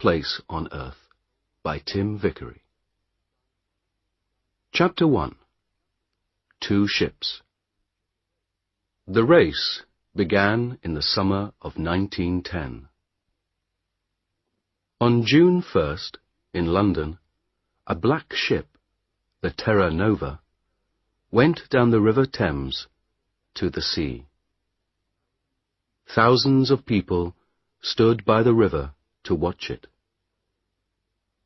Place on Earth by Tim Vickery. Chapter 1. 2 Ships. The race began in the summer of 1910. On June 1st, in London, a black ship, the Terra Nova, went down the River Thames to the sea. Thousands of people stood by the river to watch it.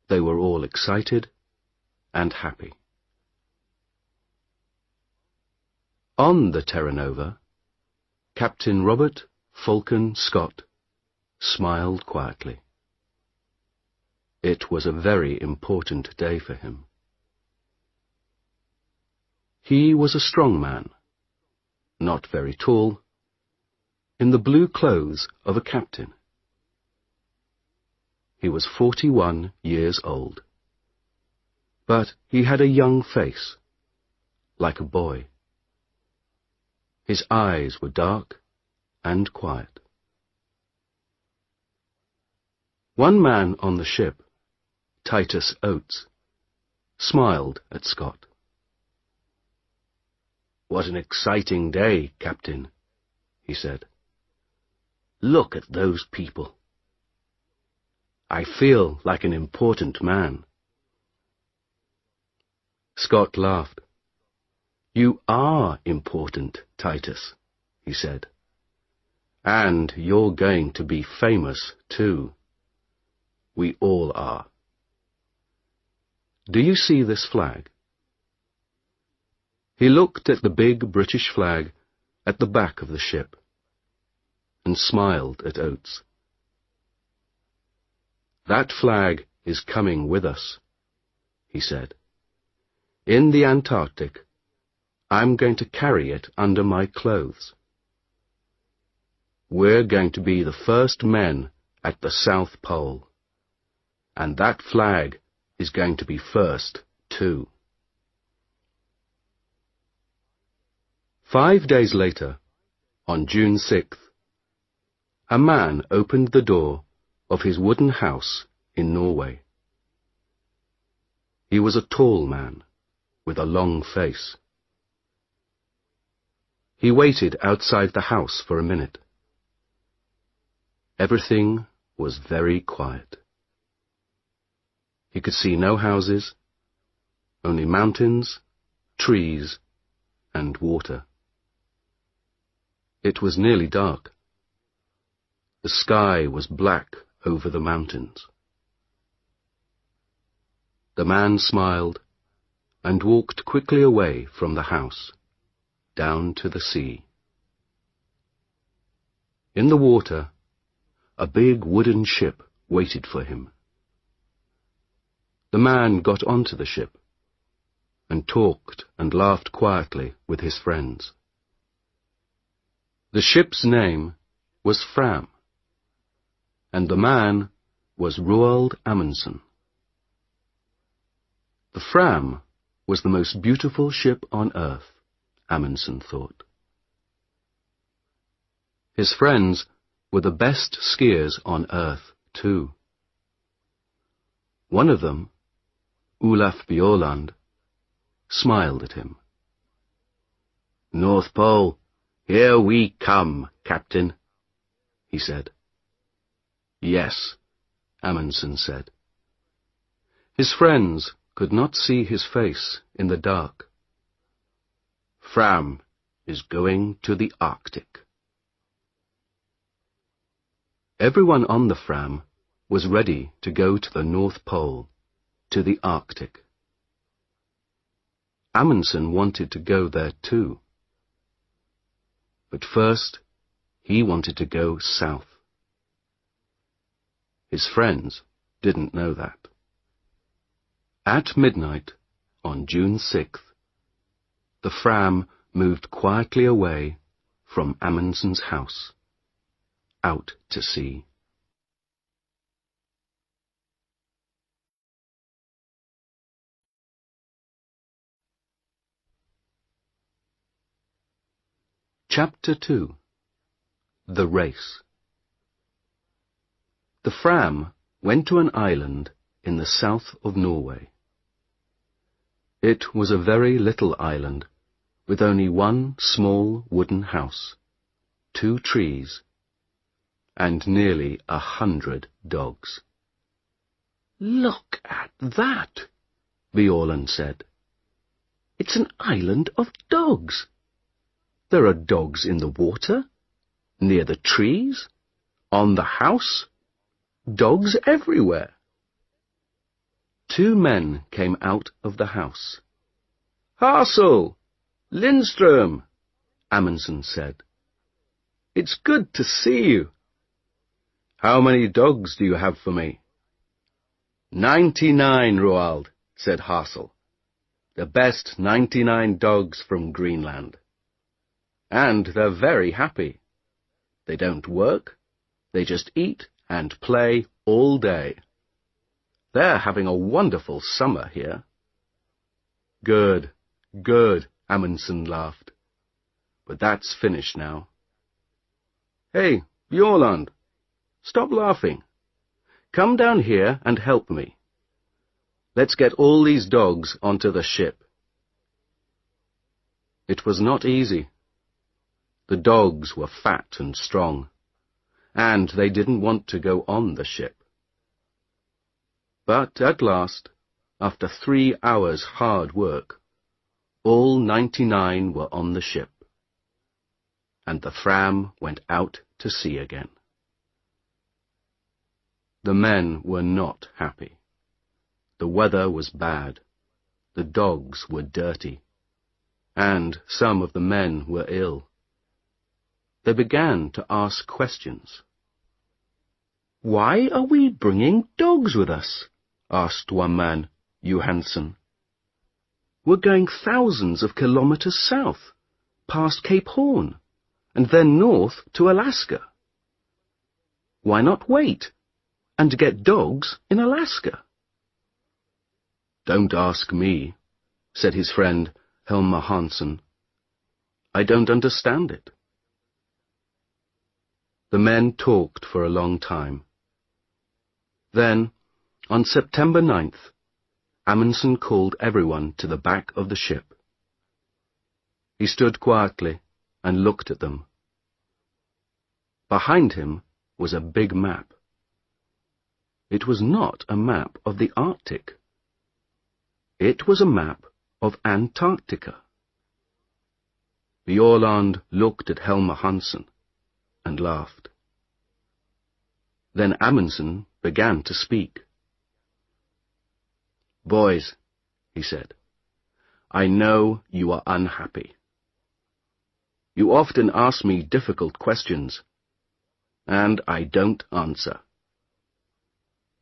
They were all excited and happy. On the Terra Nova, Captain Robert Falcon Scott smiled quietly. It was a very important day for him. He was a strong man, not very tall, in the blue clothes of a captain. He was 41 years old, but he had a young face, like a boy. His eyes were dark and quiet. One man on the ship, Titus Oates, smiled at Scott. "What an exciting day, Captain," he said. "Look at those people. I feel like an important man." Scott laughed. "You are important, Titus," he said. "And you're going to be famous, too. We all are. Do you see this flag?" He looked at the big British flag at the back of the ship and smiled at Oates. "That flag is coming with us," he said. "In the Antarctic, I'm going to carry it under my clothes. We're going to be the first men at the South Pole, and that flag is going to be first, too." 5 days later, on June 6th, a man opened the door of his wooden house in Norway. He was a tall man with a long face. He waited outside the house for a minute. Everything was very quiet. He could see no houses, only mountains, trees, and water. It was nearly dark. The sky was black over the mountains. The man smiled and walked quickly away from the house, down to the sea. In the water, a big wooden ship waited for him. The man got onto the ship and talked and laughed quietly with his friends. The ship's name was Fram, and the man was Roald Amundsen. The Fram was the most beautiful ship on earth, Amundsen thought. His friends were the best skiers on earth, too. One of them, Olaf Bjaaland, smiled at him. "North Pole, here we come, Captain," he said. "Yes," Amundsen said. His friends could not see his face in the dark. "Fram is going to the Arctic." Everyone on the Fram was ready to go to the North Pole, to the Arctic. Amundsen wanted to go there too. But first, he wanted to go south. His friends didn't know that. At midnight, on June 6th, the Fram moved quietly away from Amundsen's house, out to sea. Chapter 2. The Race. The Fram went to an island in the south of Norway. It was a very little island, with only one small wooden house, 2 trees, and nearly 100 dogs. "Look at that," Bjaaland said. "It's an island of dogs. There are dogs in the water, near the trees, on the house, dogs everywhere." 2 men came out of the house. "Hassel! Lindström!" Amundsen said. "It's good to see you. How many dogs do you have for me?" 99, Roald," said Hassel. "The best 99 dogs from Greenland. And they're very happy. They don't work, they just eat and play all day. They're having a wonderful summer here." "Good, good," Amundsen laughed. "But that's finished now." "Hey, Bjaaland, stop laughing. Come down here and help me. Let's get all these dogs onto the ship." It was not easy. The dogs were fat and strong, and they didn't want to go on the ship. But at last, after 3 hours' hard work, all 99 were on the ship, and the Fram went out to sea again. The men were not happy. The weather was bad, the dogs were dirty, and some of the men were ill. They began to ask questions. "Why are we bringing dogs with us?" asked one man, Johansson. "We're going thousands of kilometers south, past Cape Horn, and then north to Alaska. Why not wait and get dogs in Alaska?" "Don't ask me," said his friend Helmer Hansen. "I don't understand it." The men talked for a long time. Then, on September 9th, Amundsen called everyone to the back of the ship. He stood quietly and looked at them. Behind him was a big map. It was not a map of the Arctic. It was a map of Antarctica. Bjaaland looked at Helmer Hansen and laughed. Then Amundsen began to speak. "Boys," he said, "I know you are unhappy. You often ask me difficult questions, and I don't answer.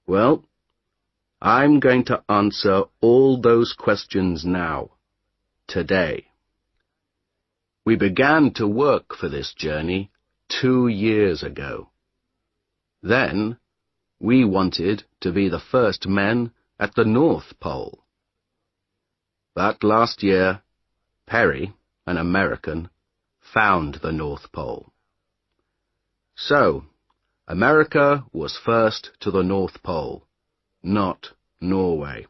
Well, I'm going to answer all those questions now, today. We began to work for this journey 2 years ago. Then, we wanted to be the first men at the North Pole. But last year, Perry, an American, found the North Pole. So, America was first to the North Pole, not Norway.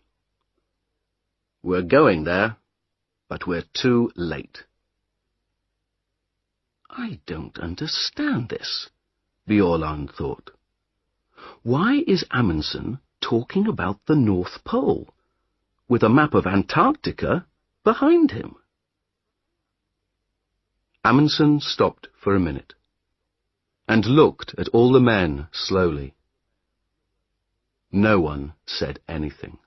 We're going there, but we're too late." "I don't understand this," Bjaaland thought. "Why is Amundsen talking about the North Pole, with a map of Antarctica behind him?" Amundsen stopped for a minute, and looked at all the men slowly. No one said anything.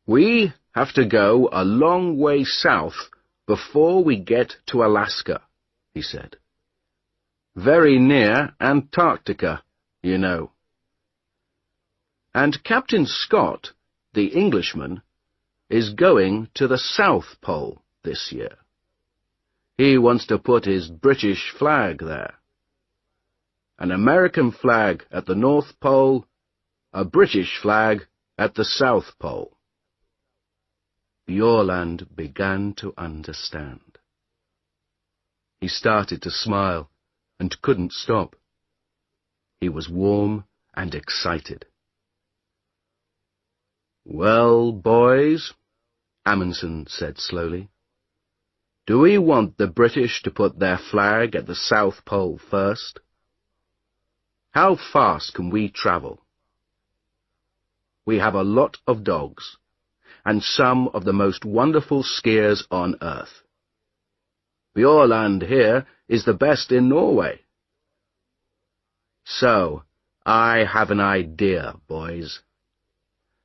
"We have to go a long way south before we get to Alaska," he said. "Very near Antarctica, you know. And Captain Scott, the Englishman, is going to the South Pole this year. He wants to put his British flag there. An American flag at the North Pole, a British flag at the South Pole." Bjaaland began to understand. He started to smile and couldn't stop. He was warm and excited. "Well, boys," Amundsen said slowly, "do we want the British to put their flag at the South Pole first? How fast can we travel? We have a lot of dogs, and some of the most wonderful skiers on earth. Bjaaland here is the best in Norway. So, I have an idea, boys.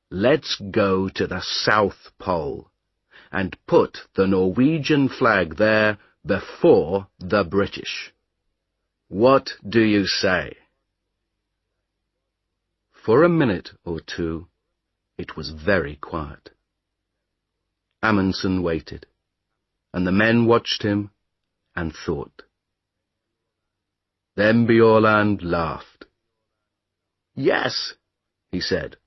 Let's go to the South Pole and put the Norwegian flag there before the British. What do you say?" For a minute or two, it was very quiet. Amundsen waited, and the men watched him and thought. Then Bjaaland laughed. "Yes," he said,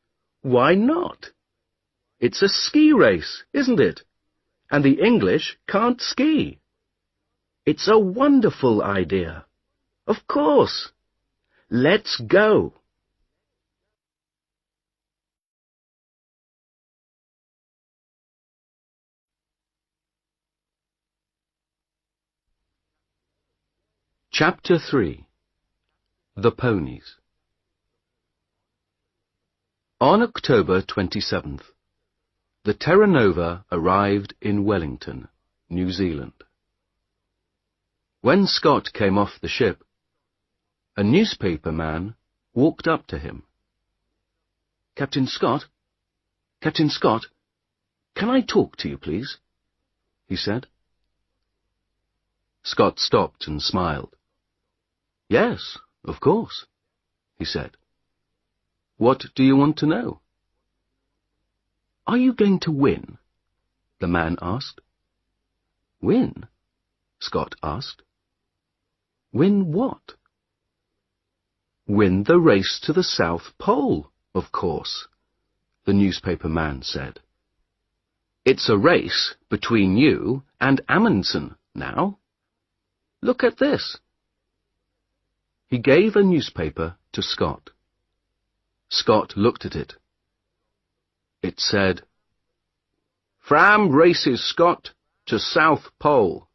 "why not? It's a ski race, isn't it? And the English can't ski. It's a wonderful idea. Of course. Let's go." Chapter 3. The Ponies. On October 27th, the Terra Nova arrived in Wellington, New Zealand. When Scott came off the ship, a newspaper man walked up to him. Captain Scott, can I talk to you, please?" he said. Scott stopped and smiled. "Yes, of course," he said. "What do you want to know?" "Are you going to win?" the man asked. "Win?" Scott asked. "Win what?" "Win the race to the South Pole, of course," the newspaper man said. "It's a race between you and Amundsen now. Look at this." He gave a newspaper to Scott. Scott looked at it. It said, "Fram races Scott to South Pole.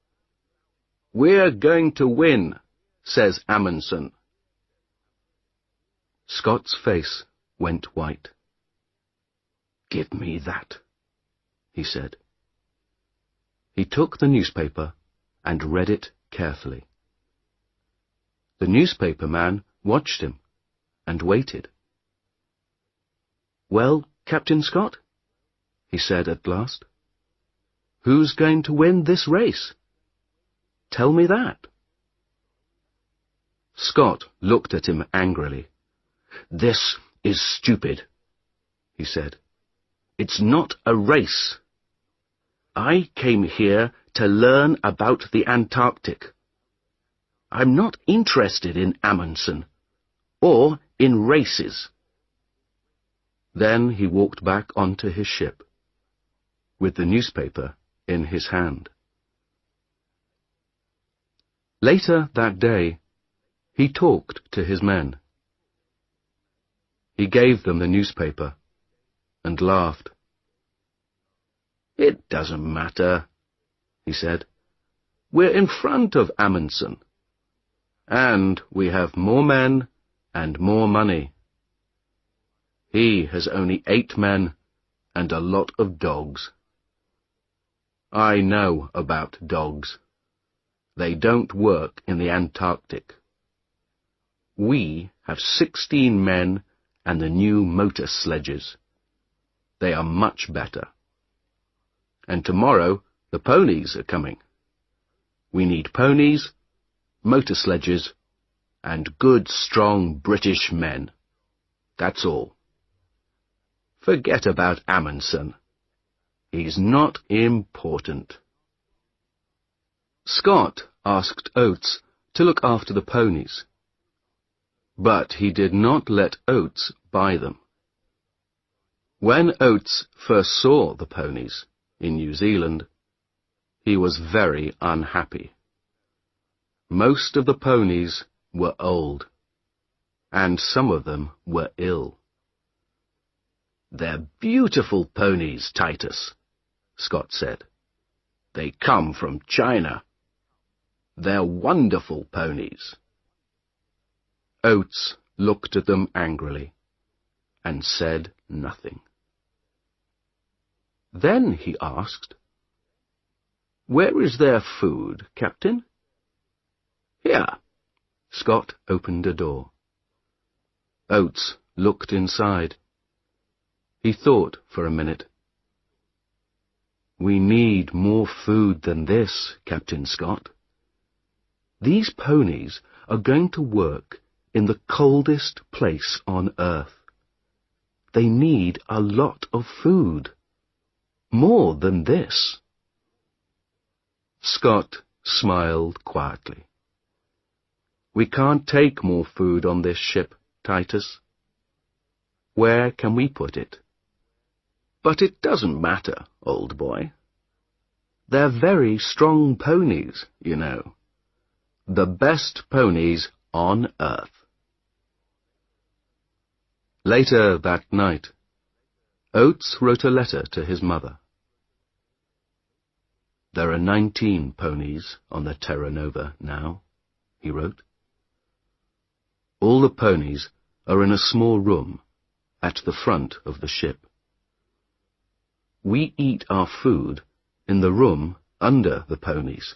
We're going to win, says Amundsen." Scott's face went white. "Give me that," he said. He took the newspaper and read it carefully. The newspaper man watched him and waited. "Well, Captain Scott," he said at last, "who's going to win this race? Tell me that." Scott looked at him angrily. "This is stupid," he said. "It's not a race. I came here to learn about the Antarctic. I'm not interested in Amundsen, or in races." Then he walked back onto his ship, with the newspaper in his hand. Later that day, he talked to his men. He gave them the newspaper and laughed. "It doesn't matter," he said. "We're in front of Amundsen. And we have more men and more money. He has only 8 men and a lot of dogs. I know about dogs. They don't work in the Antarctic. We have 16 men and the new motor sledges. They are much better. And tomorrow the ponies are coming. We need ponies, motor sledges, and good, strong British men. That's all. Forget about Amundsen. He's not important." Scott asked Oates to look after the ponies, but he did not let Oates buy them. When Oates first saw the ponies in New Zealand, he was very unhappy. Most of the ponies were old, and some of them were ill. "They're beautiful ponies, Titus," Scott said. "They come from China. They're wonderful ponies." Oates looked at them angrily and said nothing. Then he asked, "Where is their food, Captain?" "Here." Scott opened a door. Oates looked inside. He thought for a minute. "We need more food than this, Captain Scott. These ponies are going to work in the coldest place on Earth. They need a lot of food. More than this." Scott smiled quietly. "We can't take more food on this ship, Titus. Where can we put it?" "But it doesn't matter, old boy. They're very strong ponies, you know. The best ponies on Earth." Later that night, Oates wrote a letter to his mother. "There are 19 ponies on the Terra Nova now," he wrote. "All the ponies are in a small room at the front of the ship. We eat our food in the room under the ponies,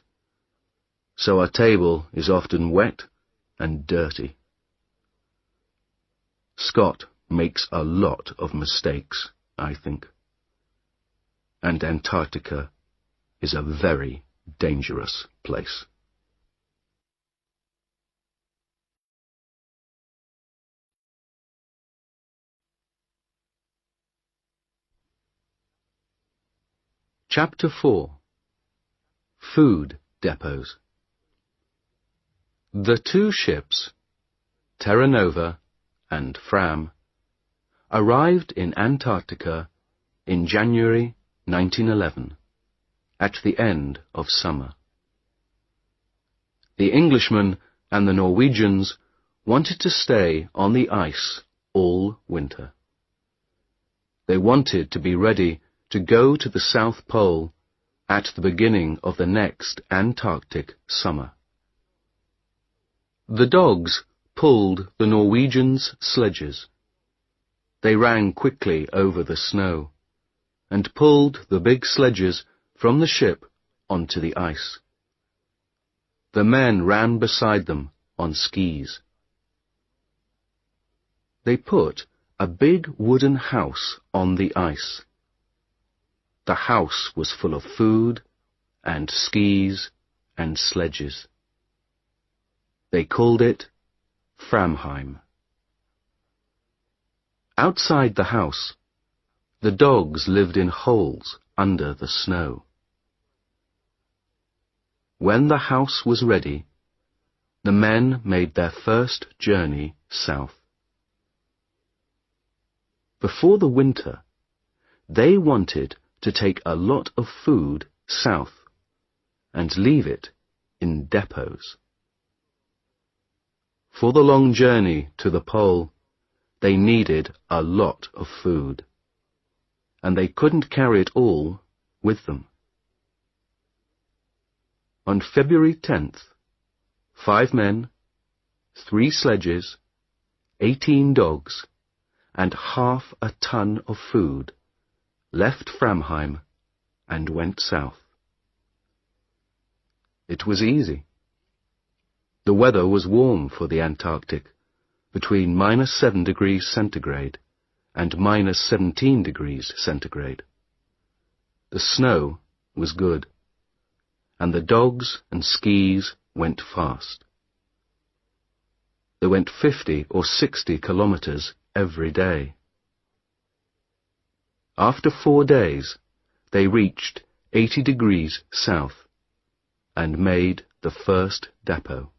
so our table is often wet and dirty." Scott makes a lot of mistakes, I think. And Antarctica is a very dangerous place. Chapter 4. Food Depots. The two ships, Terra Nova and Fram, arrived in Antarctica in January 1911, at the end of summer. The Englishmen and the Norwegians wanted to stay on the ice all winter. They wanted to be ready to go to the South Pole at the beginning of the next Antarctic summer. The dogs pulled the Norwegians' sledges. They ran quickly over the snow and pulled the big sledges from the ship onto the ice. The men ran beside them on skis. They put a big wooden house on the ice. The house was full of food and skis and sledges. They called it Framheim. Outside the house, the dogs lived in holes under the snow. When the house was ready, the men made their first journey south. Before the winter, they wanted to take a lot of food south and leave it in depots. For the long journey to the pole, they needed a lot of food, and they couldn't carry it all with them. On February 10th, 5 men, 3 sledges, 18 dogs, and half a ton of food left Framheim and went south. It was easy. The weather was warm for the Antarctic, between -7 degrees centigrade and -17 degrees centigrade. The snow was good, and the dogs and skis went fast. They went 50 or 60 kilometers every day. After 4 days, they reached 80 degrees south and made the first depot.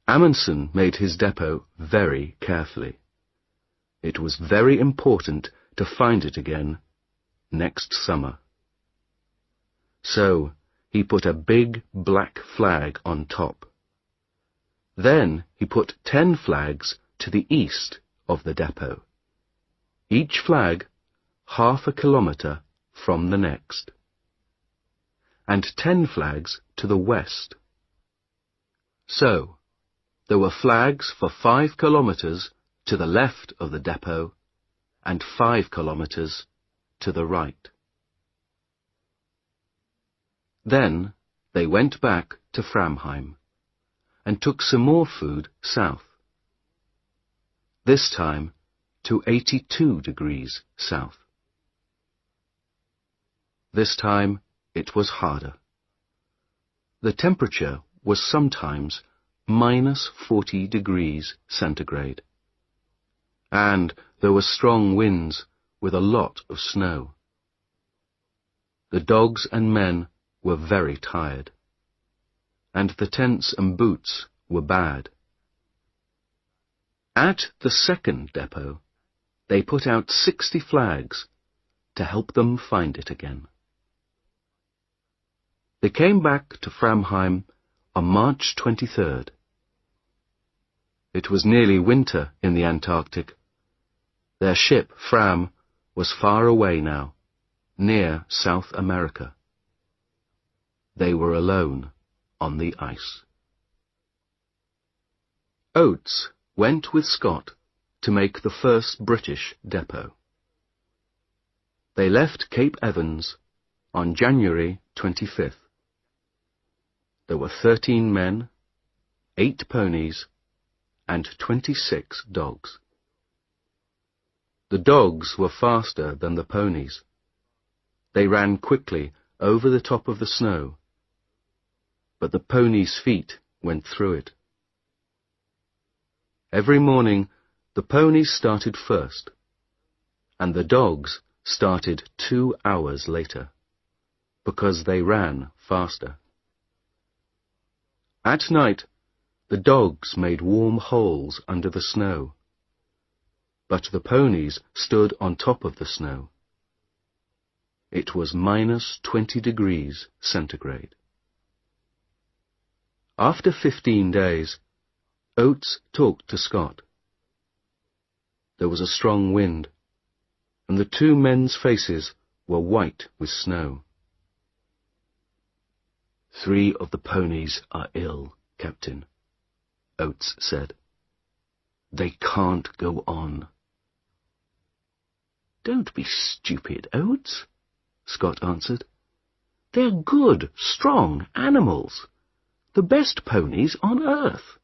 Amundsen made his depot very carefully. It was very important to find it again next summer. So he put a big black flag on top. Then he put 10 flags to the east of the depot, each flag half a kilometre from the next, and 10 flags to the west. So, there were flags for 5 kilometres to the left of the depot and 5 kilometres to the right. Then they went back to Framheim and took some more food south, this time to 82 degrees south. This time it was harder. The temperature was sometimes minus 40 degrees centigrade, and there were strong winds with a lot of snow. The dogs and men were very tired, and the tents and boots were bad. At the second depot, they put out 60 flags to help them find it again. They came back to Framheim on March 23rd. It was nearly winter in the Antarctic. Their ship, Fram, was far away now, near South America. They were alone on the ice. Oates went with Scott to make the first British depot. They left Cape Evans on January 25th. There were 13 men, 8 ponies, and 26 dogs. The dogs were faster than the ponies. They ran quickly over the top of the snow, but the ponies' feet went through it. Every morning the ponies started first, and the dogs started 2 hours later, because they ran faster. At night, the dogs made warm holes under the snow, but the ponies stood on top of the snow. It was minus 20 degrees centigrade. After 15 days, Oates talked to Scott. There was a strong wind, and the 2 men's faces were white with snow. 3 of the ponies are ill, Captain, Oates said. They can't go on. Don't be stupid, Oates, Scott answered. They're good, strong animals. The best ponies on earth.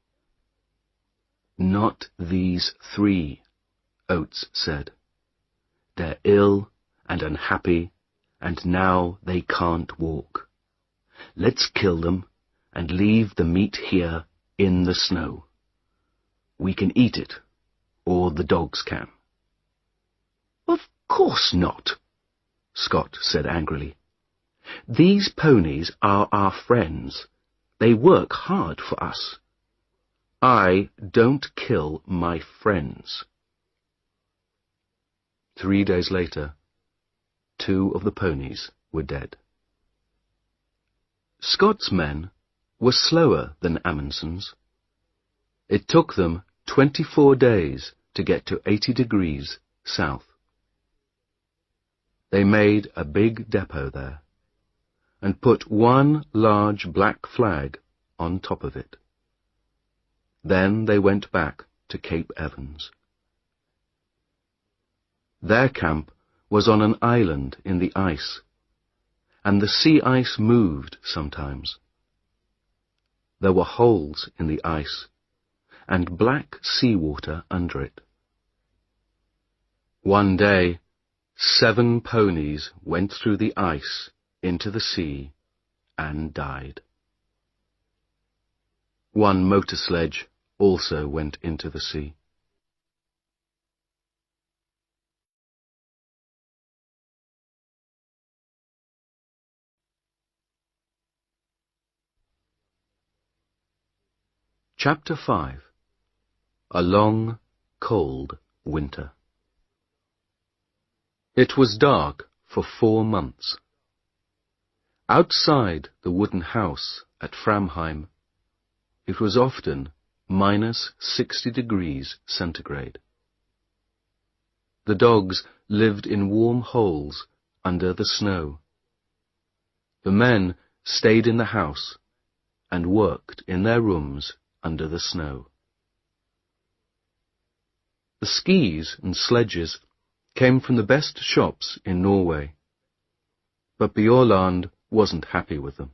Not these 3, Oates said. They're ill and unhappy, and now they can't walk. Let's kill them and leave the meat here in the snow. We can eat it, or the dogs can. Of course not, Scott said angrily. These ponies are our friends. They work hard for us. I don't kill my friends. 3 days later, 2 of the ponies were dead. Scott's men were slower than Amundsen's. It took them 24 days to get to 80 degrees south. They made a big depot there, and put 1 large black flag on top of it. Then they went back to Cape Evans. Their camp was on an island in the ice, and the sea ice moved sometimes. There were holes in the ice, and black seawater under it. One day, 7 ponies went through the ice into the sea and died. 1 motor sledge also went into the sea. Chapter 5. A long, cold winter. It was dark for 4 months. Outside the wooden house at Framheim, it was often -60°C. The dogs lived in warm holes under the snow. The men stayed in the house and worked in their rooms under the snow. The skis and sledges came from the best shops in Norway, but Bjaaland wasn't happy with them.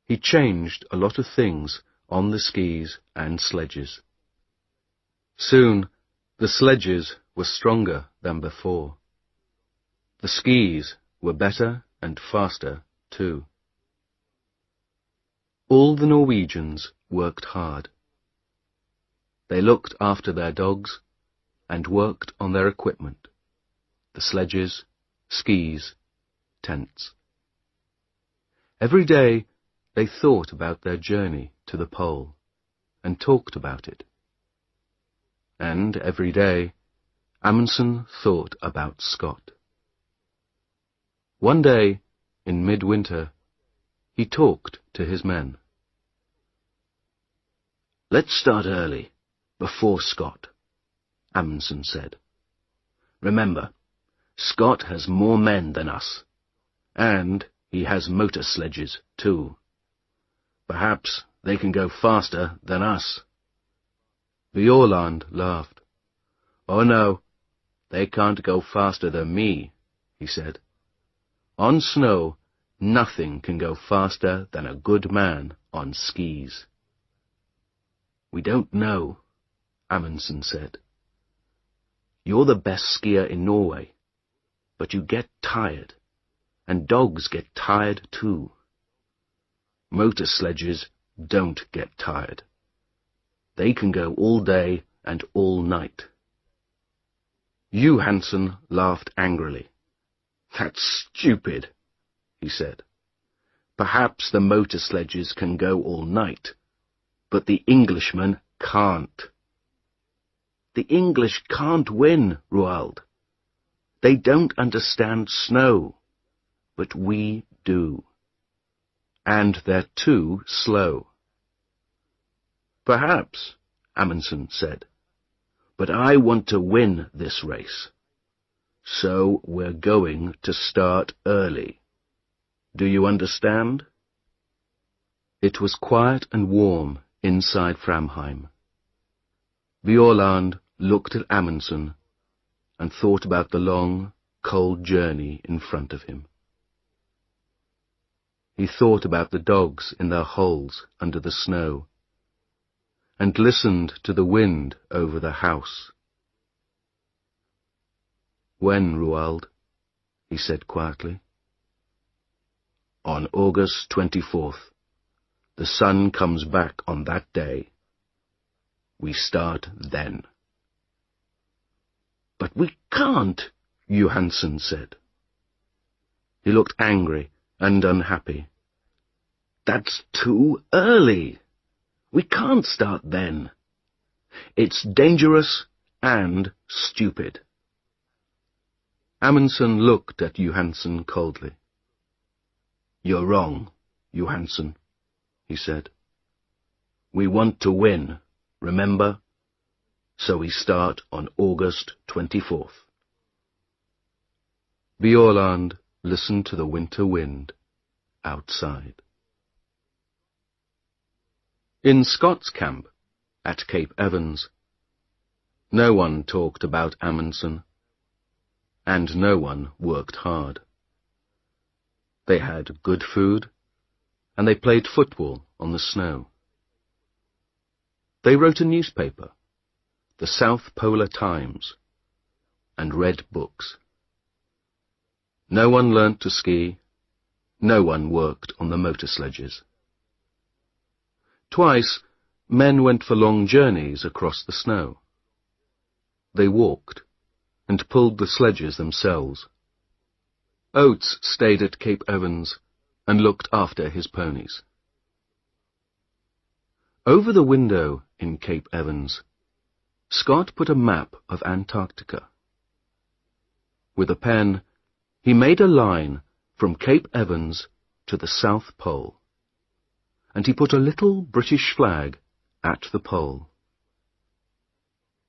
He changed a lot of things on the skis and sledges. Soon, the sledges were stronger than before. The skis were better and faster too. All the Norwegians worked hard. They looked after their dogs and worked on their equipment, the sledges, skis, tents. Every day they thought about their journey to the pole and talked about it. And every day Amundsen thought about Scott. One day, in midwinter, he talked to his men. "Let's start early, before Scott," Amundsen said. "Remember, Scott has more men than us, and he has motor sledges too. Perhaps they can go faster than us." Bjaaland laughed. "Oh no, they can't go faster than me," he said. "On snow, nothing can go faster than a good man on skis." "We don't know," Amundsen said. "You're the best skier in Norway, but you get tired, and dogs get tired too. Motor sledges don't get tired. They can go all day and all night." Johansen laughed angrily. "That's stupid," he said. "Perhaps the motor sledges can go all night, but the Englishmen can't." "The English can't win, Roald. They don't understand snow, but we do. And they're too slow." "Perhaps," Amundsen said, "but I want to win this race. So we're going to start early. Do you understand?" It was quiet and warm inside Framheim. Bjaaland looked at Amundsen and thought about the long, cold journey in front of him. He thought about the dogs in their holes under the snow, and listened to the wind over the house. "When, Roald?" he said quietly. "On August 24th. The sun comes back on that day. We start then." "But we can't," Johansen said. He looked angry and unhappy. "That's too early. We can't start then. It's dangerous and stupid." Amundsen looked at Johansen coldly. "You're wrong, Johansen," he said. "We want to win, remember? So we start on August 24th. Bjaaland listened to the winter wind outside. In Scott's camp, at Cape Evans, no one talked about Amundsen, and no one worked hard. They had good food, and they played football on the snow. They wrote a newspaper, the South Polar Times, and read books. No one learnt to ski, no one worked on the motor sledges. Twice, men went for long journeys across the snow. They walked, and pulled the sledges themselves. Oates stayed at Cape Evans and looked after his ponies. Over the window in Cape Evans, Scott put a map of Antarctica. With a pen, he made a line from Cape Evans to the South Pole, and he put a little British flag at the pole.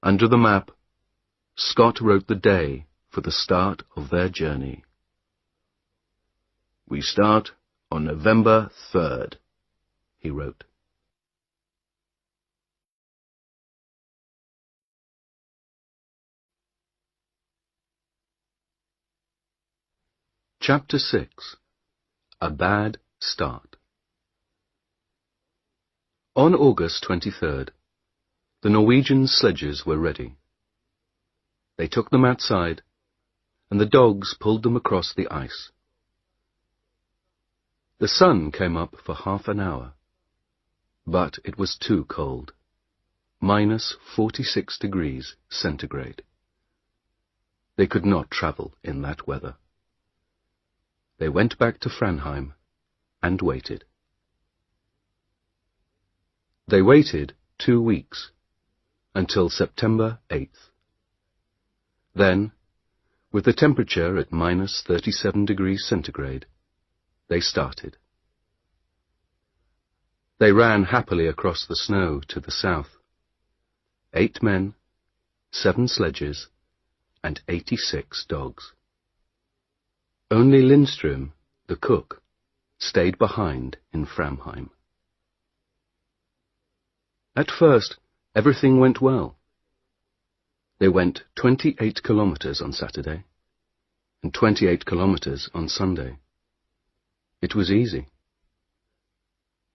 Under the map, Scott wrote the day for the start of their journey. "We start on November 3rd, he wrote. Chapter 6. A Bad Start. On August 23rd, the Norwegian sledges were ready. They took them outside, and the dogs pulled them across the ice. The sun came up for half an hour, but it was too cold, -46 centigrade. They could not travel in that weather. They went back to Framheim and waited. They waited 2 weeks, until September 8th. Then, with the temperature at -37 centigrade, they started. They ran happily across the snow to the south. 8 men, 7 sledges, and 86 dogs. Only Lindström, the cook, stayed behind in Framheim. At first, everything went well. They went 28 kilometers on Saturday, and 28 kilometers on Sunday. It was easy.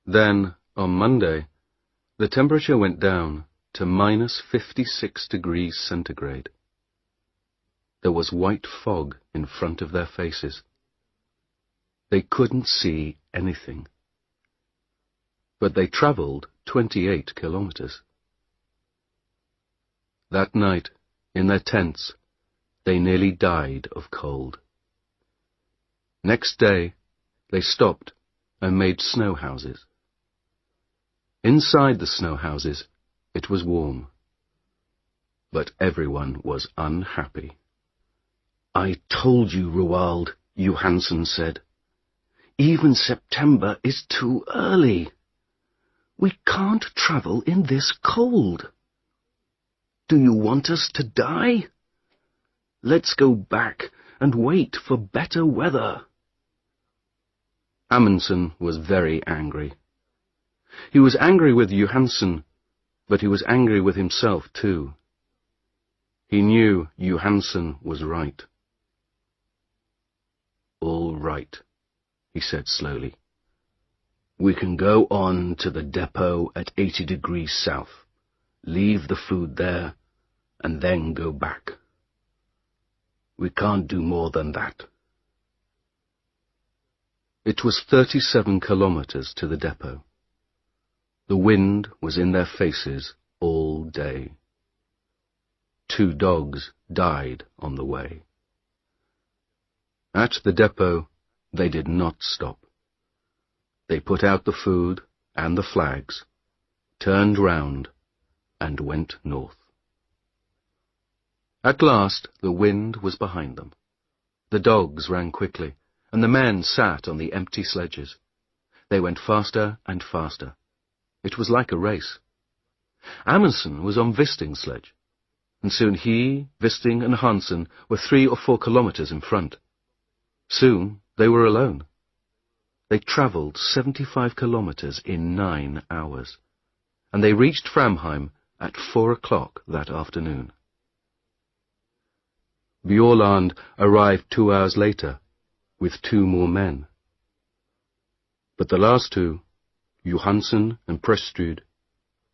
Then, on Monday, the temperature went down to -56 centigrade. There was white fog in front of their faces. They couldn't see anything. But they travelled 28 kilometers. That night, in their tents, they nearly died of cold. Next day, they stopped and made snow houses. Inside the snow houses, it was warm. But everyone was unhappy. "I told you, Roald," Johansen said. "Even September is too early. We can't travel in this cold. Do you want us to die? Let's go back and wait for better weather." Amundsen was very angry. He was angry with Johansen, but he was angry with himself too. He knew Johansen was right. "All right," he said slowly. "We can go on to the depot at 80 south, leave the food there, and then go back. We can't do more than that." It was 37 kilometers to the depot. The wind was in their faces all day. 2 dogs died on the way. At the depot, they did not stop. They put out the food and the flags, turned round, and went north. At last, the wind was behind them. The dogs ran quickly, and the men sat on the empty sledges. They went faster and faster. It was like a race. Amundsen was on Wisting's sledge, and soon he, Wisting, and Hansen were 3 or 4 kilometers in front. Soon they were alone. They travelled 75 kilometers in 9 hours, and they reached Framheim at 4 o'clock that afternoon. Bjaaland arrived 2 hours later, with 2 more men. But the last 2, Johansen and Prestrud,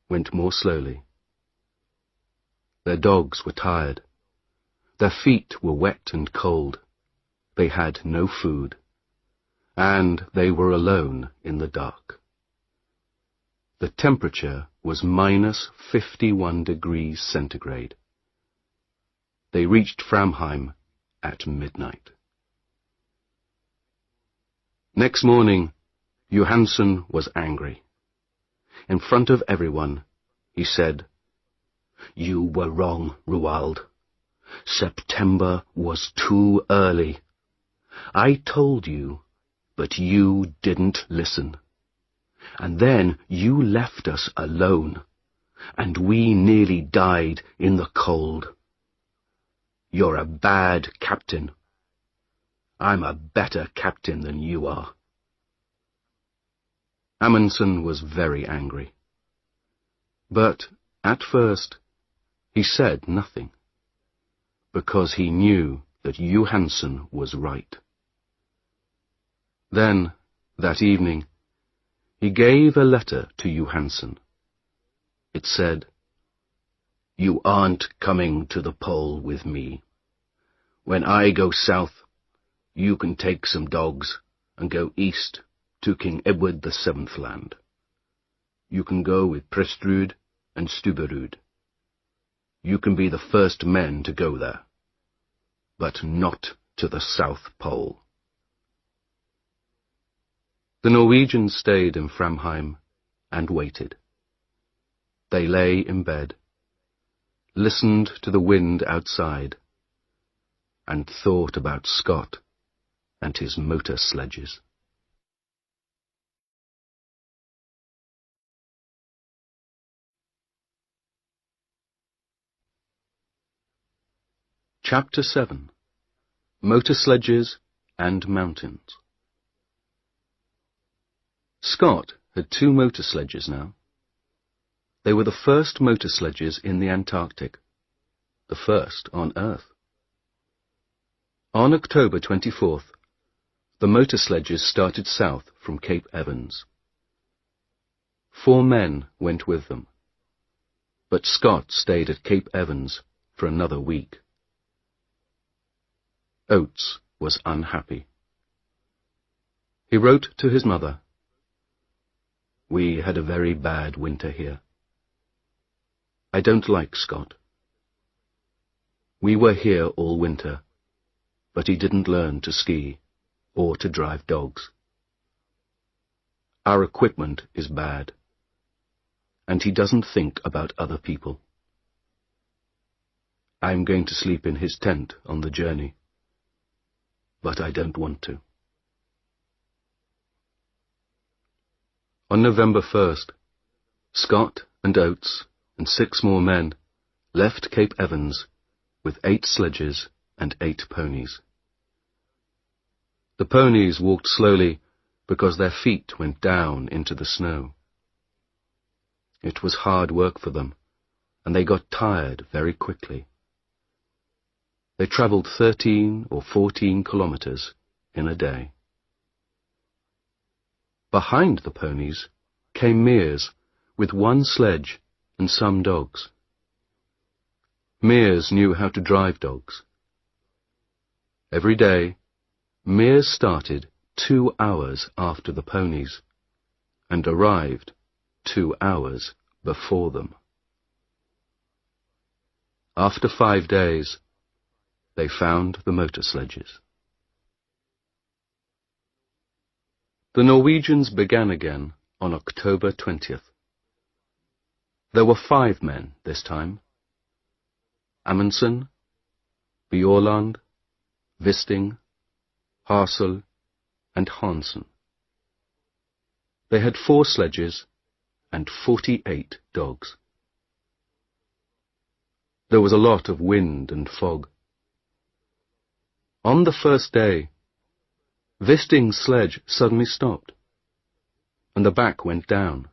went more slowly. Their dogs were tired. Their feet were wet and cold. They had no food. And they were alone in the dark. The temperature was -51 centigrade. They reached Framheim at midnight. Next morning, Johansen was angry. In front of everyone, he said, "You were wrong, Roald. September was too early. I told you, but you didn't listen. And then you left us alone, and we nearly died in the cold. You're a bad captain. I'm a better captain than you are." Amundsen was very angry. But at first he said nothing, because he knew that Johansen was right. Then, that evening, he gave a letter to Johansen. It said, "You aren't coming to the pole with me. When I go south, you can take some dogs and go east to King Edward VII's land. You can go with Prestrud and Stubberud. You can be the first men to go there, but not to the South Pole." The Norwegians stayed in Framheim and waited. They lay in bed, listened to the wind outside, and thought about Scott and his motor sledges. Chapter 7. Motor Sledges and Mountains. Scott had 2 motor sledges now. They were the first motor sledges in the Antarctic, the first on Earth. On October 24th, the motor sledges started south from Cape Evans. 4 men went with them, but Scott stayed at Cape Evans for another week. Oates was unhappy. He wrote to his mother, "We had a very bad winter here. I don't like Scott. We were here all winter, but he didn't learn to ski or to drive dogs. Our equipment is bad, and he doesn't think about other people. I'm going to sleep in his tent on the journey, but I don't want to." On November 1st, Scott and Oates and 6 more men left Cape Evans with 8 sledges and 8 ponies. The ponies walked slowly because their feet went down into the snow. It was hard work for them, and they got tired very quickly. They travelled 13 or 14 kilometers in a day. Behind the ponies came Mears with 1 sledge and some dogs. Mears knew how to drive dogs. Every day, Mears started 2 hours after the ponies and arrived 2 hours before them. After 5 days, they found the motor sledges. The Norwegians began again on October 20th. There were 5 men this time: Amundsen, Bjaaland, Wisting, Hassel, and Hansen. They had 4 sledges and 48 dogs. There was a lot of wind and fog. On the first day, Wisting's sledge suddenly stopped, and the back went down.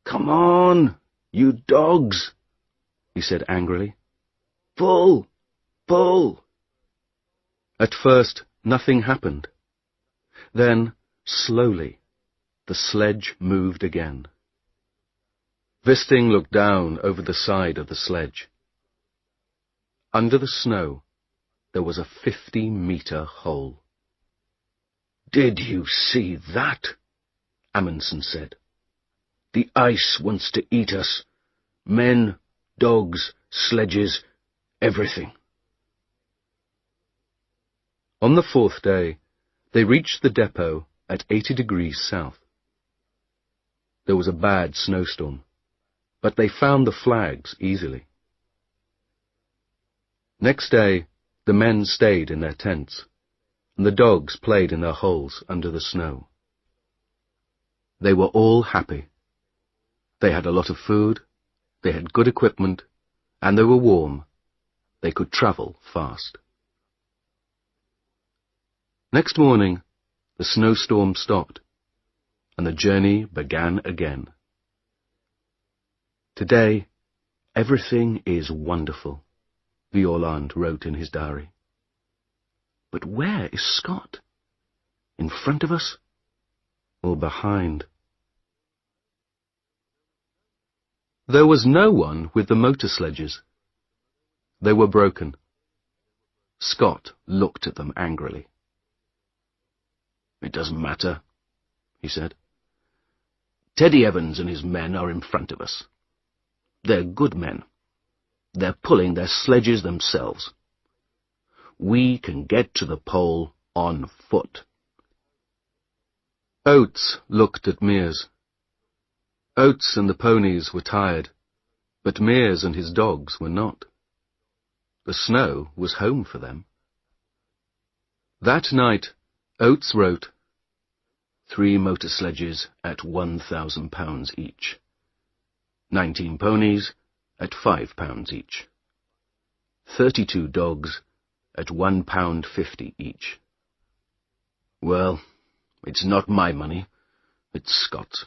"Come on, you dogs," he said angrily. "Pull! Pull!" At first, nothing happened. Then, slowly, the sledge moved again. Wisting looked down over the side of the sledge. Under the snow, there was a 50-meter hole. "Did you see that?" Amundsen said. "The ice wants to eat us. Men, dogs, sledges, everything." On the 4th day, they reached the depot at 80 degrees south. There was a bad snowstorm, but they found the flags easily. Next day, the men stayed in their tents, and the dogs played in their holes under the snow. They were all happy. They had a lot of food, they had good equipment, and they were warm. They could travel fast. Next morning, the snowstorm stopped, and the journey began again. Today, everything is wonderful, Violand wrote in his diary. But where is Scott? In front of us or behind? There was no one with the motor sledges. They were broken. Scott looked at them angrily. "It doesn't matter," he said. "Teddy Evans and his men are in front of us. They're good men. They're pulling their sledges themselves. We can get to the pole on foot." Oates looked at Mears. Oates and the ponies were tired, but Mears and his dogs were not. The snow was home for them. That night, Oates wrote, 3 motor sledges at £1,000 each. 19 ponies at £5 each. 32 dogs at £1.50 each. Well, it's not my money, it's Scott's.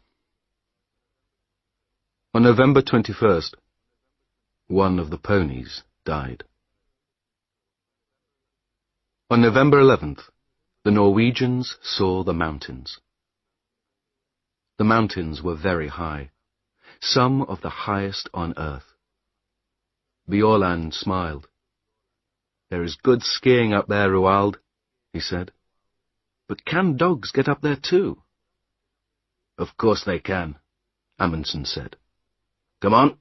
On November 21st, one of the ponies died. On November 11th, the Norwegians saw the mountains. The mountains were very high, some of the highest on earth. Bjaaland smiled. "There is good skiing up there, Roald," he said. "But can dogs get up there too?" "Of course they can," Amundsen said. "Come on."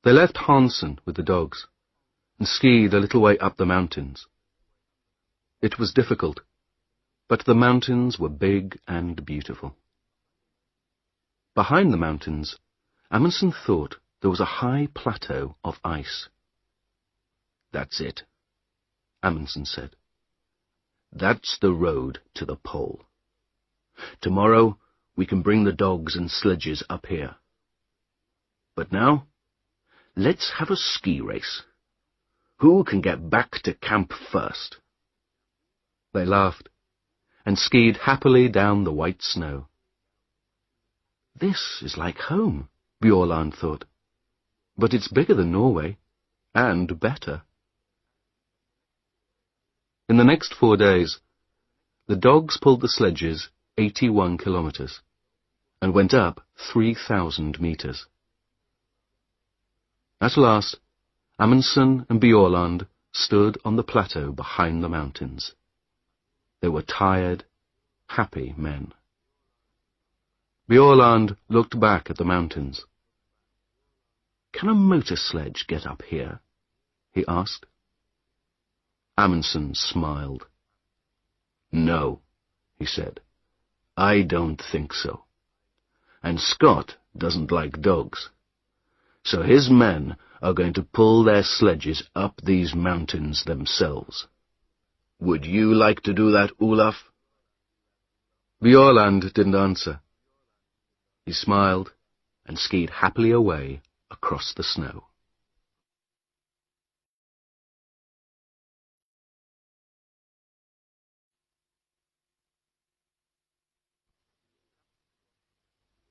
They left Hansen with the dogs and skied a little way up the mountains. It was difficult, but the mountains were big and beautiful. Behind the mountains, Amundsen thought there was a high plateau of ice. "That's it," Amundsen said. "That's the road to the pole. Tomorrow we can bring the dogs and sledges up here. But now, let's have a ski race. Who can get back to camp first?" They laughed and skied happily down the white snow. "This is like home," Bjaaland thought. "But it's bigger than Norway, and better." In the next 4 days, the dogs pulled the sledges 81 kilometers and went up 3,000 meters. At last, Amundsen and Bjaaland stood on the plateau behind the mountains. They were tired, happy men. Bjaaland looked back at the mountains. "Can a motor sledge get up here?" he asked. Amundsen smiled. "No," he said. "I don't think so. And Scott doesn't like dogs. So his men are going to pull their sledges up these mountains themselves. Would you like to do that, Olaf?" Bjaaland didn't answer. He smiled and skied happily away across the snow.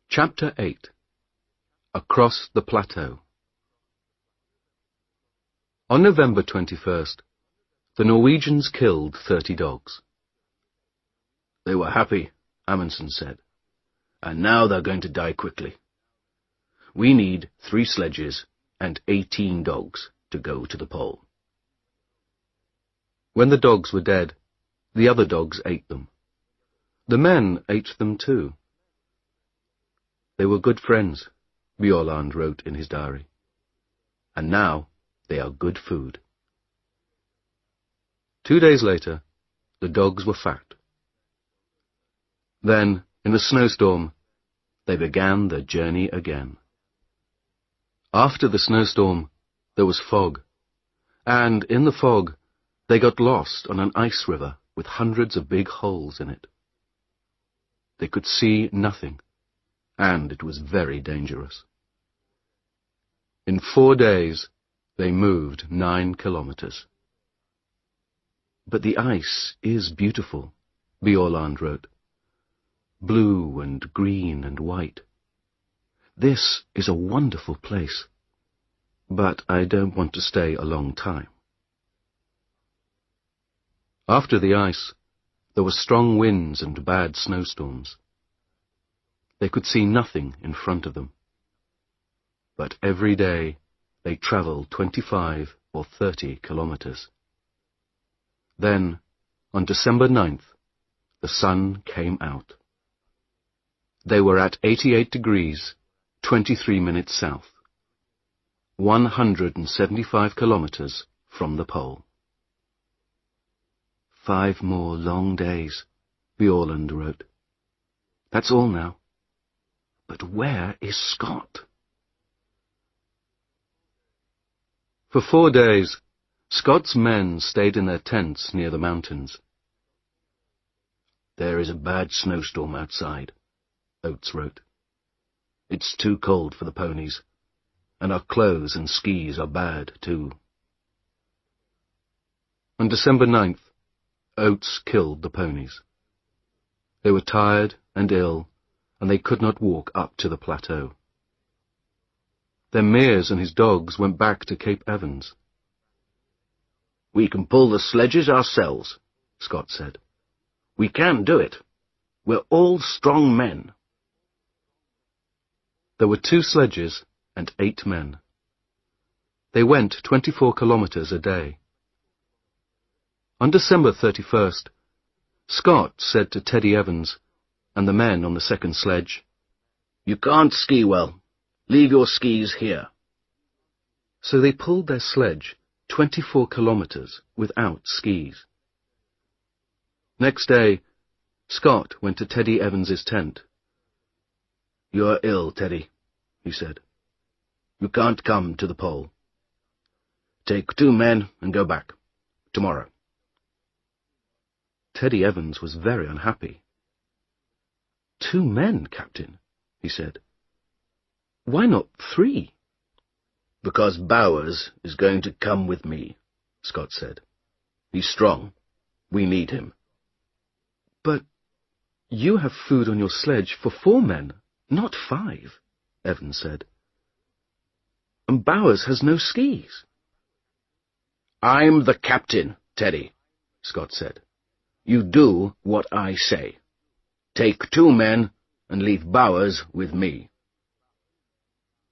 Chapter 8. Across the Plateau. On November 21st, the Norwegians killed 30 dogs. "They were happy," Amundsen said, "and now they're going to die quickly. We need 3 sledges and 18 dogs to go to the pole." When the dogs were dead, the other dogs ate them. The men ate them too. They were good friends, Bjaaland wrote in his diary. And now they are good food. 2 days later, the dogs were fat. Then, in the snowstorm, they began their journey again. After the snowstorm, there was fog, and in the fog, they got lost on an ice river with hundreds of big holes in it. They could see nothing, and it was very dangerous. In 4 days, they moved 9 kilometers. But the ice is beautiful, Bjaaland wrote. Blue and green and white. This is a wonderful place, but I don't want to stay a long time. After the ice, there were strong winds and bad snowstorms. They could see nothing in front of them. But every day they travelled 25 or 30 kilometers. Then, on December 9th, the sun came out. They were at 88 degrees, 23 minutes south, 175 kilometers from the pole. 5 more long days, Bjaaland wrote. That's all now. But where is Scott? For 4 days, Scott's men stayed in their tents near the mountains. There is a bad snowstorm outside, Oates wrote. It's too cold for the ponies, and our clothes and skis are bad too. On December 9th, Oates killed the ponies. They were tired and ill, and they could not walk up to the plateau. Then Mears and his dogs went back to Cape Evans. We can pull the sledges ourselves, Scott said. We can do it. We're all strong men. There were 2 sledges and 8 men. They went 24 kilometers a day. On December 31st, Scott said to Teddy Evans and the men on the second sledge, You can't ski well. Leave your skis here. So they pulled their sledge 24 kilometers without skis. Next day, Scott went to Teddy Evans's tent. You're ill, Teddy, he said. You can't come to the pole. Take 2 men and go back. Tomorrow. Teddy Evans was very unhappy. 2 men, Captain, he said. Why not 3? Because Bowers is going to come with me, Scott said. He's strong. We need him. But you have food on your sledge for 4 men, not 5, Evans said. And Bowers has no skis. I'm the captain, Teddy, Scott said. You do what I say. Take 2 men and leave Bowers with me.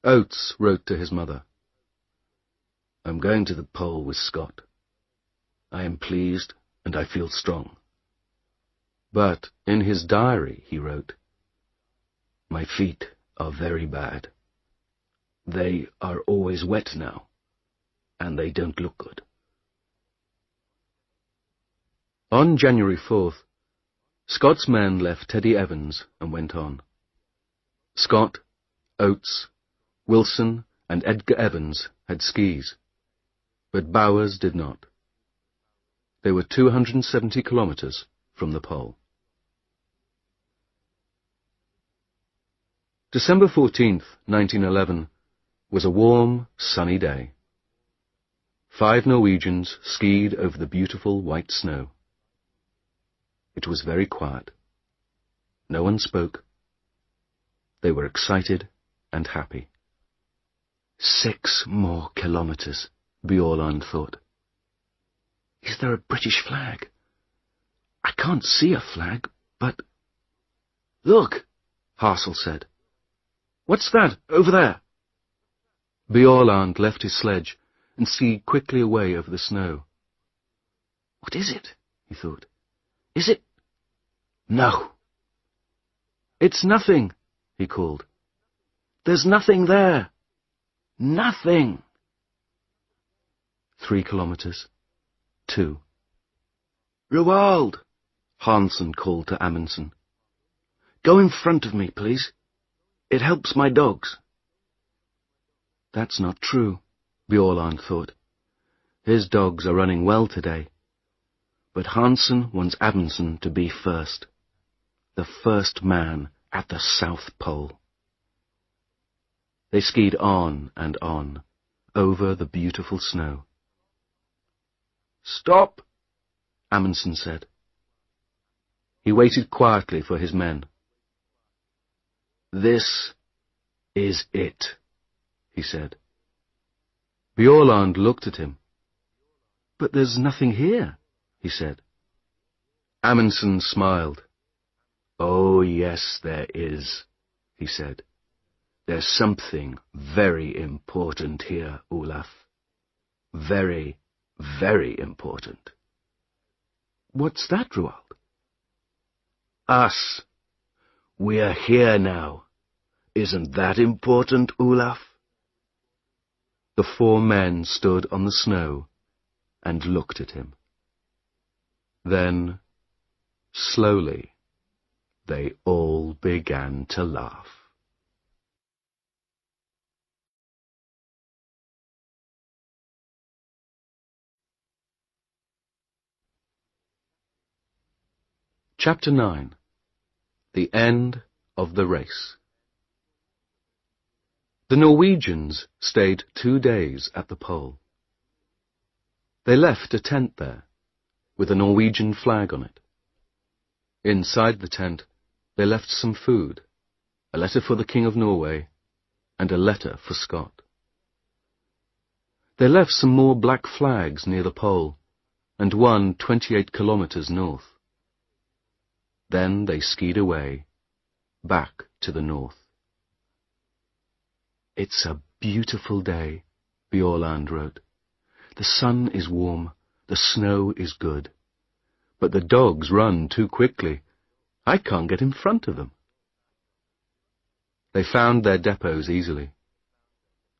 Oates wrote to his mother, I'm going to the pole with Scott. I am pleased and I feel strong. But in his diary he wrote, My feet are very bad. They are always wet now, and they don't look good. On January 4th, Scott's men left Teddy Evans and went on. Scott, Oates, Wilson, and Edgar Evans had skis, but Bowers did not. They were 270 kilometers from the pole. December 14th, 1911, was a warm, sunny day. 5 Norwegians skied over the beautiful white snow. It was very quiet. No one spoke. They were excited and happy. 6 more kilometers, Bjaaland thought. Is there a British flag? I can't see a flag, but... Look, Hassel said. What's that, over there? Bjaaland left his sledge and skied quickly away over the snow. What is it? He thought. Is it? No. It's nothing, he called. There's nothing there. Nothing. 3 kilometers. 2. Roald, Hansen called to Amundsen. Go in front of me, please. It helps my dogs. That's not true, Bjaaland thought. His dogs are running well today. But Hansen wants Amundsen to be first. The first man at the South Pole. They skied on and on, over the beautiful snow. "Stop!" Amundsen said. He waited quietly for his men. "This is it," he said. Bjaaland looked at him. "But there's nothing here," he said. Amundsen smiled. "Oh, yes, there is," he said. "There's something very important here, Olaf. Very, very important." "What's that, Roald?" "Us. We're here now. Isn't that important, Olaf?" The four men stood on the snow and looked at him. Then, slowly, they all began to laugh. Chapter 9. The End of the Race. The Norwegians stayed 2 days at the pole. They left a tent there, with a Norwegian flag on it. Inside the tent, they left some food, a letter for the King of Norway, and a letter for Scott. They left some more black flags near the pole, and one 28 kilometers north. Then they skied away, back to the north. "It's a beautiful day," Bjaaland wrote. "The sun is warm, the snow is good. But the dogs run too quickly. I can't get in front of them." They found their depots easily.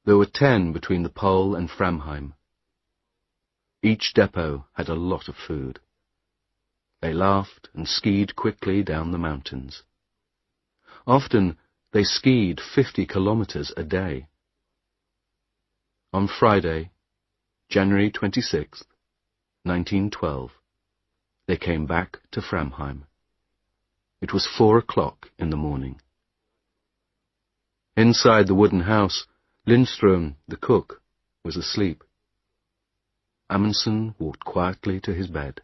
There were 10 between the pole and Framheim. Each depot had a lot of food. They laughed and skied quickly down the mountains. Often they skied 50 kilometers a day. On Friday, January 26th, 1912, they came back to Framheim. It was 4 o'clock in the morning. Inside the wooden house, Lindström, the cook, was asleep. Amundsen walked quietly to his bed.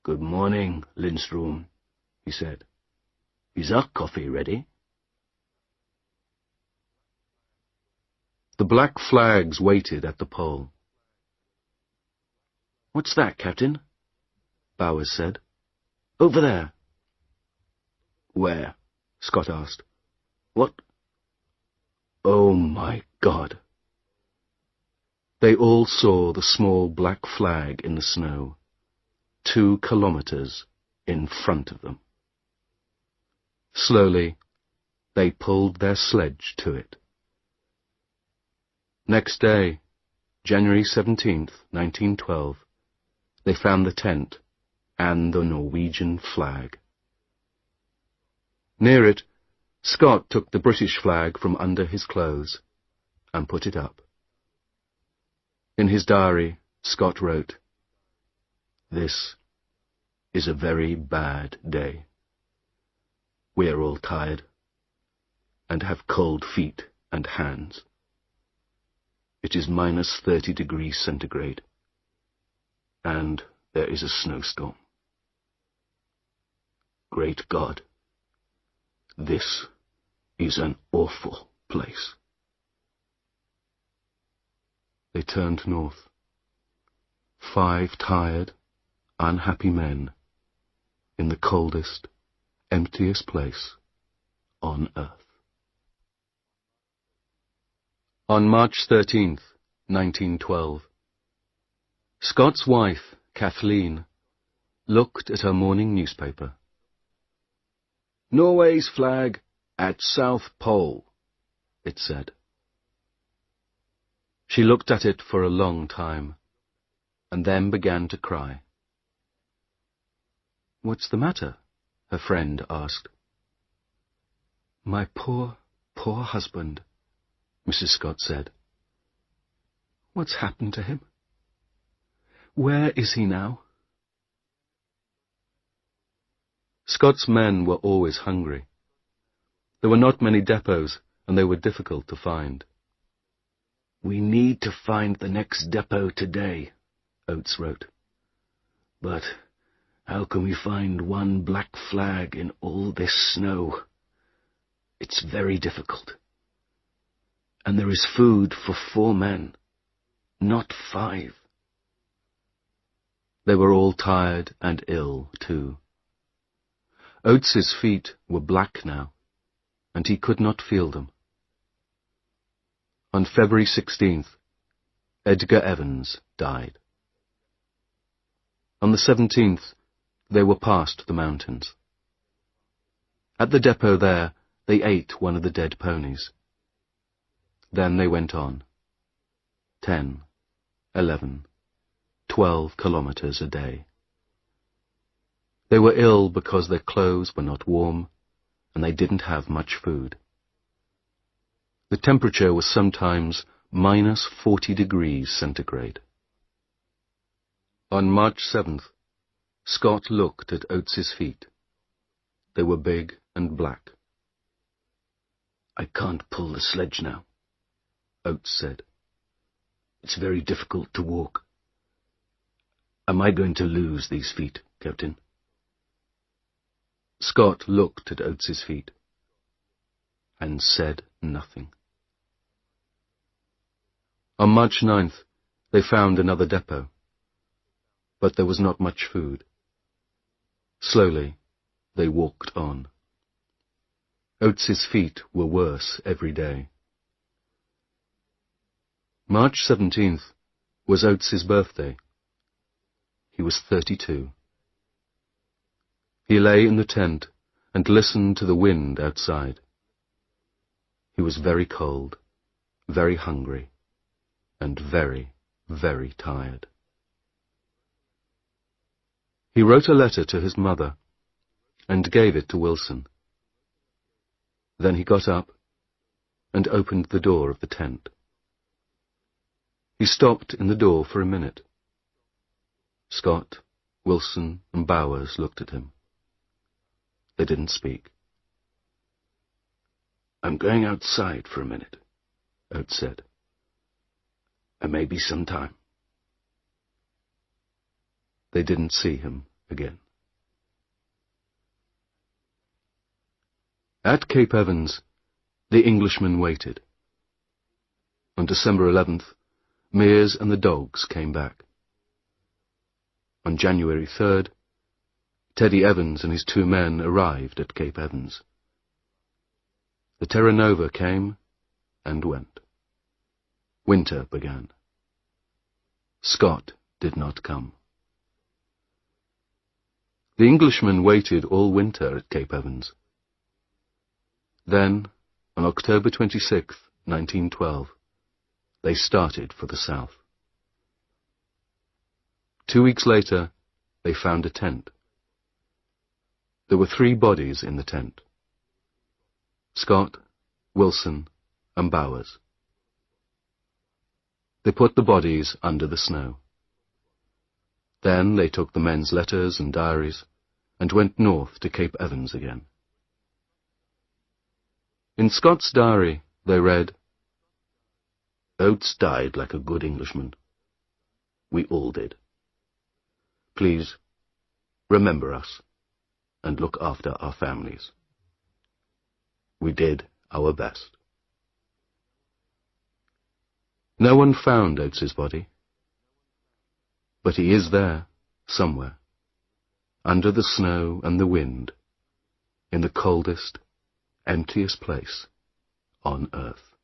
"Good morning, Lindström," he said. "Is our coffee ready?" The black flags waited at the pole. "What's that, Captain?" Bowers said. "Over there." "Where?" Scott asked. "What? Oh, my God!" They all saw the small black flag in the snow, 2 kilometers in front of them. Slowly, they pulled their sledge to it. Next day, January 17th, 1912, they found the tent and the Norwegian flag. Near it, Scott took the British flag from under his clothes and put it up. In his diary, Scott wrote, "This is a very bad day. We are all tired and have cold feet and hands. It is minus 30 degrees centigrade, and there is a snowstorm. Great God, this is an awful place." They turned north. 5 tired, unhappy men in the coldest, emptiest place on earth. On March 13th, 1912, Scott's wife, Kathleen, looked at her morning newspaper. "Norway's flag at South Pole," it said. She looked at it for a long time, and then began to cry. "What's the matter?" her friend asked. "My poor, poor husband," Mrs. Scott said. "What's happened to him? Where is he now?" Scott's men were always hungry. There were not many depots, and they were difficult to find. "We need to find the next depot today," Oates wrote. "But how can we find one black flag in all this snow? It's very difficult. And there is food for 4 men, not 5. They were all tired and ill, too. Oates's feet were black now, and he could not feel them. On February 16th, Edgar Evans died. On the 17th, they were past the mountains. At the depot there, they ate one of the dead ponies. Then they went on. 10, 11, 12 kilometers a day. They were ill because their clothes were not warm, and they didn't have much food. The temperature was sometimes minus 40 degrees centigrade. On March 7th, Scott looked at Oates's feet. They were big and black. "I can't pull the sledge now," Oates said. "It's very difficult to walk. Am I going to lose these feet, Captain?" Scott looked at Oates's feet and said nothing. On March 9th, they found another depot, but there was not much food. Slowly, they walked on. Oates's feet were worse every day. March 17th was Oates's birthday. He was 32. He lay in the tent and listened to the wind outside. He was very cold, very hungry, and very, very tired. He wrote a letter to his mother and gave it to Wilson. Then he got up and opened the door of the tent. He stopped in the door for a minute. Scott, Wilson, and Bowers looked at him. They didn't speak. "I'm going outside for a minute," Oates said. "I may be some time." They didn't see him again. At Cape Evans, the Englishmen waited. On December 11th, Mears and the dogs came back. On January 3rd, Teddy Evans and his 2 men arrived at Cape Evans. The Terra Nova came and went. Winter began. Scott did not come. The Englishmen waited all winter at Cape Evans. Then, on October 26, 1912, they started for the south. 2 weeks later, they found a tent. There were 3 bodies in the tent: Scott, Wilson, and Bowers. They put the bodies under the snow. Then they took the men's letters and diaries and went north to Cape Evans again. In Scott's diary, they read, "Oates died like a good Englishman. We all did. Please, remember us and look after our families. We did our best." No one found Oates's body, but he is there, somewhere, under the snow and the wind, in the coldest, emptiest place on earth.